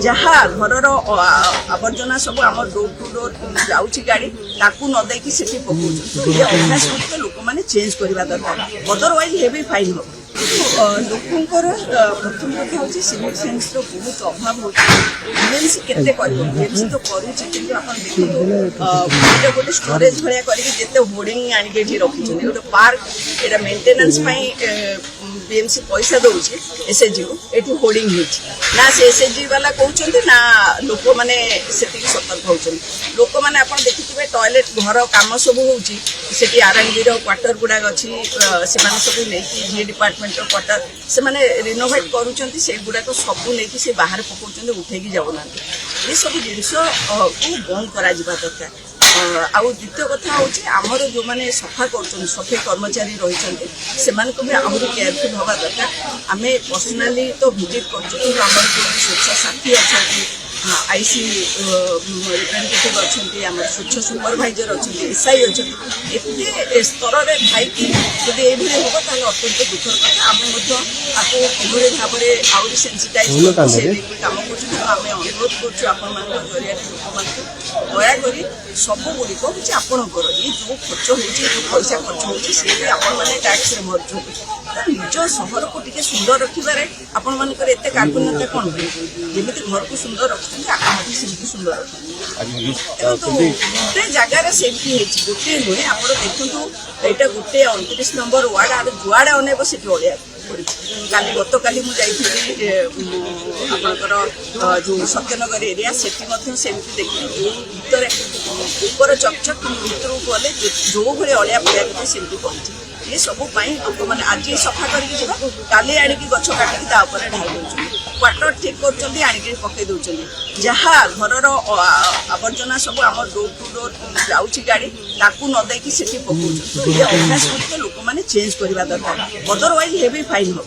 जहाँ घरर आवर्जना सब आम डोर टू डोर जाऊँगी गाड़ी ताकू न देकी सेठी पकाउछ तो ये अभ्यास गुड़िक लोक मैंने चेंज करवा दरकार अदरवाइज हेवी फाइन हो लोकंर प्रथम कथा हूँ सिविल सेन्स बहुत अभाव हो बीएमसी केते बीएमसी तो करुचे कि देखो गोटे स्टोरेज भाया करते होर्डिंग आनिक रखी गोटे पार्क ये मेन्टेनान्स बीएमसी पैसा दौचे एसएचजी को ये होर्डिंग ना से एसएचजी वाला कहते ना लोक मैंने सतर्क होती लोक मैंने आप देखिए टॉयलेट घर कम सब होती आरएनबी क्वार्टर गुड़ा अच्छी से सब नहीं जी डिपार्टमेंट क्वार्टर से रिनोवेट करुँच से गुड़ाक सब नहीं से बाहर पकाउछन उठेकी जाऊना ये सब जिनस को बंद करा दरकार आउ द्वितीय कथा हूँ आमर जो मैंने सफा कर सफाई कर्मचारी रही से भी आहरी केयरफुल हवा दरकार आम पर्सनाली तो विजिट कर स्वच्छ साथी अच्छा आईसी रिप्रेजेंटेटिव अच्छा आम स्वच्छ सुपरभाइजर अच्छा एसआई अच्छा एत स्तर में थाई जब ये हम ताल अत्यंत दुखर कथा आम आपको किभली भाव में आहरी सेंसिटाइज कम करें अनुरोध कर जरिए लोक दयाकोरी सबुगुड़िक हूँ आपणकर ये जो खर्च हो पैसा खर्च होती आपने टैक्स मरुँच निज सहर को टे सुंदर रखारे आपण मानकर एत कार्पण्यता कौन जमी घर को सुंदर रखुच्च आप सेमती सुंदर रखते तो गोटे जगार सेमती गोटे नुहे आप देखु यहाँ गोटे 29 नंबर वार्ड आर जुआड़े अनेब से अलिया काली गत काली मुझे आपणकर जो सत्यनगर एरिया सेमती देखिए जो भितर ऊपर चकचक भितर गले जो भाई अलिया पड़ा सेमती पड़ी ये सब लोक मैंने आज सफा करके काली आणिकी गछ काटिकी ढाई दौरान क्वार्टर ठीक कर आणिकी पकई दौरान जहाँ घरर आवर्जना सब आम डोर टू डोर जाऊँगी गाड़ी ताकू न देकी सेठी पकाउछ तो ये अभ्यास गुड़िक लोक मैंने चेंज करवा दरकार अदरवाइज हेवी फाइन हो।